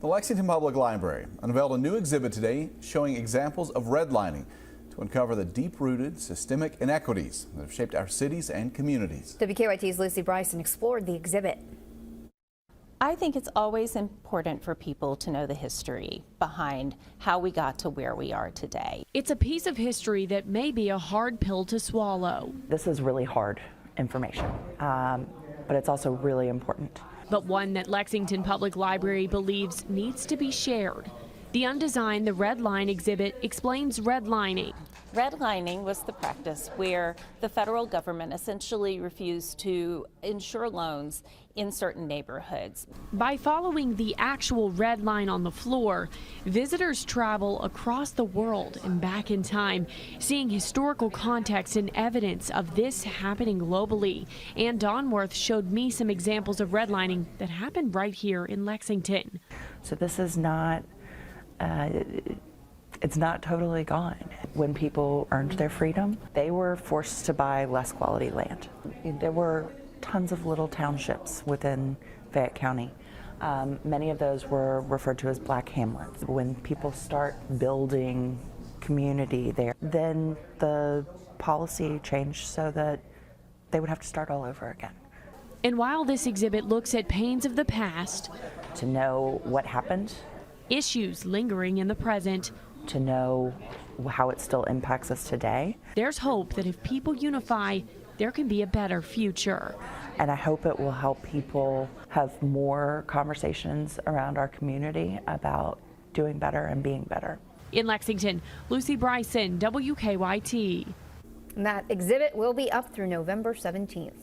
The Lexington Public Library unveiled a new exhibit today showing examples of redlining to uncover the deep-rooted systemic inequities that have shaped our cities and communities. WKYT's Lucy Bryson explored the exhibit. I think it's always important for people to know the history behind how we got to where we are today. It's a piece of history that may be a hard pill to swallow. This is really hard information, but it's also really important. But one that Lexington Public Library believes needs to be shared. The undesigned The Red Line exhibit explains redlining. Redlining was the practice where the federal government essentially refused to insure loans in certain neighborhoods. By following the actual red line on the floor, visitors travel across the world and back in time, seeing historical context and evidence of this happening globally. Ann Donworth showed me some examples of redlining that happened right here in Lexington. So this is not it's not totally gone. When people earned their freedom, they were forced to buy less quality land. There were tons of little townships within Fayette County. Many of those were referred to as black hamlets. When people start building community there, then the policy changed so that they would have to start all over again. And while this exhibit looks at pains of the past, To know what happened, issues lingering in the present, to know how it still impacts us today. there's hope that if people unify, there can be a better future. And I hope it will help people have more conversations around our community about doing better and being better. In Lexington, Lucy Bryson, WKYT. And that exhibit will be up through November 17th.